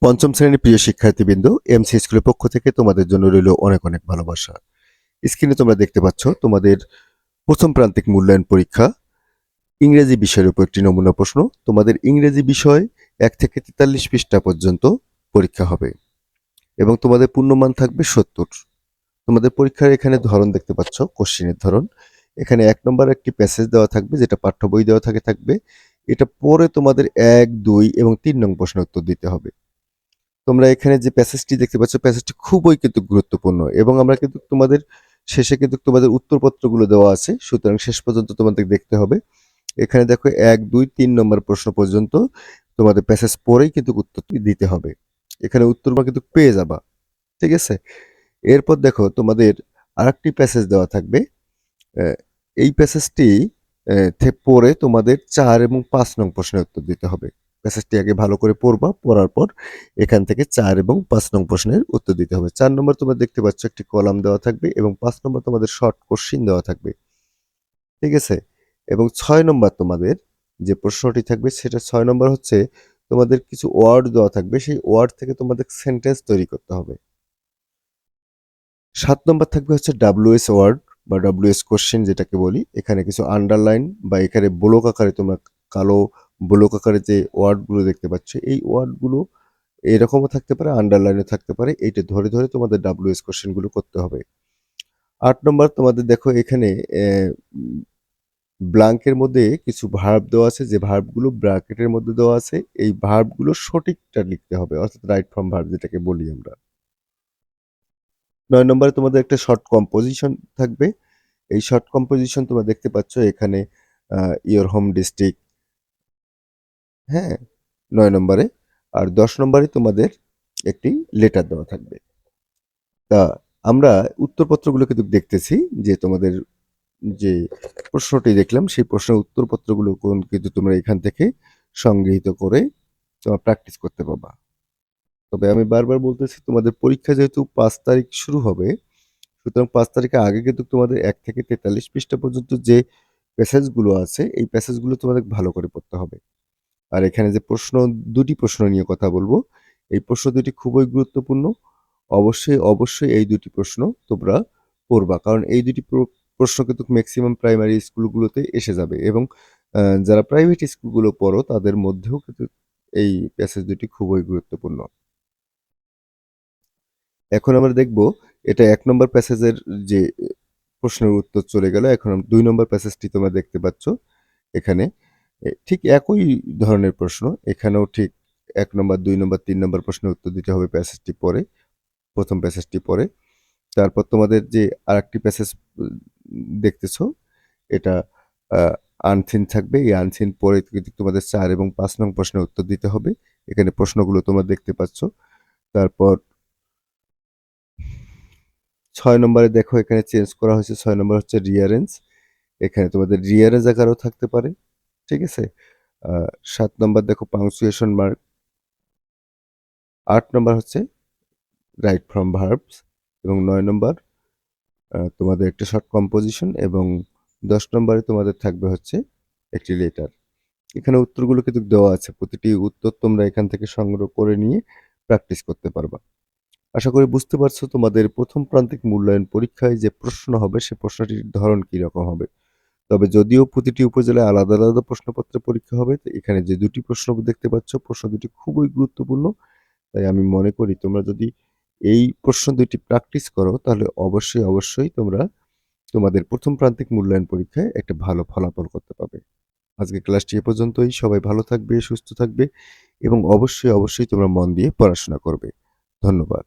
পঞ্চম শ্রেণীর প্রিয় শিক্ষার্থীবৃন্দ, এমসি স্কুলের পক্ষ থেকে তোমাদের জন্য রইল অনেক অনেক ভালোবাসা। স্ক্রিনে তোমরা দেখতে পাচ্ছ তোমাদের প্রথম প্রান্তিক মূল্যায়ন পরীক্ষা ইংরেজি বিষয়ের উপর একটি নমুনা প্রশ্ন। তোমাদের ইংরেজি বিষয় 1 থেকে 43 পৃষ্ঠা পর্যন্ত পরীক্ষা হবে এবং তোমাদের পূর্ণমান থাকবে 70। তোমাদের পরীক্ষার এখানে ধরন দেখতে পাচ্ছ, কোশ্চেনের ধরন। এখানে 1 নম্বর একটি প্যাসেজ দেওয়া থাকবে, যেটা পাঠ্য বই দেওয়া থাকবে। এটা পড়ে তোমাদের 1, 2 এবং 3 নং প্রশ্নের উত্তর দিতে হবে। তোমরা এখানে যে প্যাসেজটি দেখতে পাচ্ছ, প্যাসেজটি খুবই কিন্তু গুরুত্বপূর্ণ এবং আমরা কিন্তু তোমাদের শেষে কিন্তু তোমাদের উত্তরপত্রগুলো দেওয়া আছে, সুতরাং শেষ পর্যন্ত তোমাদের দেখতে হবে। এখানে দেখো 1, 2, 3 নম্বর প্রশ্ন পর্যন্ত তোমাদের প্যাসেজ পড়েই কিন্তু উত্তরটি দিতে হবে। এখানে উত্তরটা কিন্তু পেয়ে যাবা, ঠিক আছে? এরপর দেখো তোমাদের আরেকটি প্যাসেজ দেওয়া থাকবে। আহ, এই প্যাসেজটি পড়ে তোমাদের 4 এবং 5 নং প্রশ্নের উত্তর দিতে হবে। প্যাসেজটি আগে ভালো করে পড়বা, পড়ার পর এখান থেকে 4 এবং 5 নং প্রশ্নের উত্তর দিতে হবে। 4 নম্বর তোমরা দেখতে পাচ্ছ একটি কলাম দেওয়া থাকবে এবং 5 নম্বর তোমাদের শর্ট কোশ্চিন দেওয়া থাকবে, ঠিক আছে? এবং 6 নম্বর তোমাদের যে প্রশ্নটি থাকবে সেটা 6 নম্বর হচ্ছে তোমাদের কিছু ওয়ার্ড দেওয়া থাকবে, সেই ওয়ার্ড থেকে তোমাদের সেন্টেন্স তৈরি করতে হবে। 7 নম্বর থাকবে হচ্ছে ডাব্লিউএস ওয়ার্ড বা ডাব্লিউএস কোশ্চেন যেটাকে বলি। এখানে কিছু আন্ডারলাইন বা এখানে ব্লক আকারে তোমরা কালো ব্লক আকারে যে ওয়ার্ডগুলো দেখতে পাচ্ছ, এই ওয়ার্ডগুলো এরকমও থাকতে পারে, আন্ডারলাইনে থাকতে পারে। এইটা ধরে ধরে তোমাদের ডাব্লিউএস কোশ্চেনগুলো করতে হবে। 8 নম্বর তোমাদের দেখো এখানে ব্ল্যাঙ্কের মধ্যে কিছু ভার্ব দেওয়া আছে, যে ভার্বগুলো ব্র্যাকেটের মধ্যে দেওয়া আছে, এই ভার্বগুলো সঠিকটা লিখতে হবে, অর্থাৎ রাইট ফর্ম ভার্ব যেটাকে বলি আমরা। 9 নম্বরে তোমাদের একটা শর্ট কম্পোজিশন থাকবে। এই শর্ট কম্পোজিশন তোমরা দেখতে পাচ্ছ এখানে ইয়োর হোম ডিস্ট্রিক্ট, হ্যাঁ, 9 নম্বরে। আর 10 নম্বরে তোমাদের একটি লেটার দেওয়া থাকবে। তা আমরা উত্তরপত্রগুলো কিন্তু দেখতেছি যে তোমাদের যে প্রশ্নটি দেখলাম সেই প্রশ্নের উত্তরপত্রগুলো কিন্তু তোমরা এখান থেকে সংগৃহীত করে তোমরা প্র্যাকটিস করতে পারবা। তবে আমি বারবার বলতেছি তোমাদের পরীক্ষা যেহেতু 5 তারিখ শুরু হবে, সুতরাং 5 তারিখের আগে কিন্তু তোমাদের 1 থেকে 43 পৃষ্ঠা পর্যন্ত যে প্যাসেজগুলো আছে এই প্যাসেজগুলো তোমাদের ভালো করে পড়তে হবে। আর এখানে যে দুটি প্রশ্ন নিয়ে কথা বলবো, এই প্রশ্ন দুটি খুবই গুরুত্বপূর্ণ। অবশ্যই অবশ্যই এই দুটি প্রশ্ন তোমরা পড়বা, কারণ এই দুটি প্রশ্ন কিন্তু ম্যাক্সিমাম প্রাইমারি স্কুলগুলোতে এসে যাবে এবং যারা প্রাইভেট স্কুলগুলো পড়ো তাদের মধ্যেও কিন্তু এই প্যাসেজ দুটি খুবই গুরুত্বপূর্ণ। এখন আমরা দেখব এটা 1 নম্বর প্যাসেজের যে প্রশ্নের উত্তর চলে গেল। এখন 2 নম্বর প্যাসেজটি তোমরা দেখতে পাচ্ছ এখানে। ঠিক একই ধরনের প্রশ্ন, এখানেও ঠিক 1 নম্বর, 2 নম্বর, 3 নম্বর প্রশ্নের উত্তর দিতে হবে প্যাসেজটি পড়ে, প্রথম প্যাসেজটি পড়ে। তারপর তোমাদের যে আরেকটি প্যাসেজ দেখতেছো, এটা আনসিন থাকবে। এই আনসিন পড়ে কিন্তু তোমাদের 4 এবং 5 নং প্রশ্নের উত্তর দিতে হবে। এখানে প্রশ্নগুলো তোমরা দেখতে পাচ্ছ। তারপর 6 নম্বরে দেখো এখানে চেঞ্জ করা হয়েছে। 6 নম্বর হচ্ছে রিয়ারেঞ্জ। এখানে তোমাদের রিয়ারেঞ্জ আকারেও থাকতে পারে, ঠিক আছে? 7 নম্বর দেখো পাংচুয়েশন মার্ক। 8 নম্বর হচ্ছে রাইট ফ্রম ভার্বস এবং 9 নম্বর তোমাদের একটা শর্ট কম্পোজিশন এবং 10 নম্বরে তোমাদের থাকবে হচ্ছে একটি লেটার। এখানে উত্তরগুলো কিন্তু দেওয়া আছে, প্রতিটি উত্তর তোমরা এখান থেকে সংগ্রহ করে নিয়ে প্র্যাকটিস করতে পারবা। আশা করি বুঝতে পারছো তোমাদের প্রথম প্রান্তিক মূল্যায়ন পরীক্ষায় যে প্রশ্ন হবে সে প্রশ্নটির ধরন কি রকম হবে। তবে যদিও প্রতিটি উপজেলায় আলাদা আলাদা প্রশ্নপত্রের পরীক্ষা হবে, তো এখানে যে দুটি প্রশ্ন দেখতে পাচ্ছ প্রশ্ন দুটি খুবই গুরুত্বপূর্ণ। তাই আমি মনে করি তোমরা যদি এই প্রশ্ন দুটি প্র্যাকটিস করো তাহলে অবশ্যই অবশ্যই তোমরা তোমাদের প্রথম প্রান্তিক মূল্যায়ন পরীক্ষায় একটা ভালো ফলাফল করতে পারবে। আজকে ক্লাসটি এ পর্যন্তই। সবাই ভালো থাকবে, সুস্থ থাকবে এবং অবশ্যই অবশ্যই তোমরা মন দিয়ে পড়াশোনা করবে। ধন্যবাদ।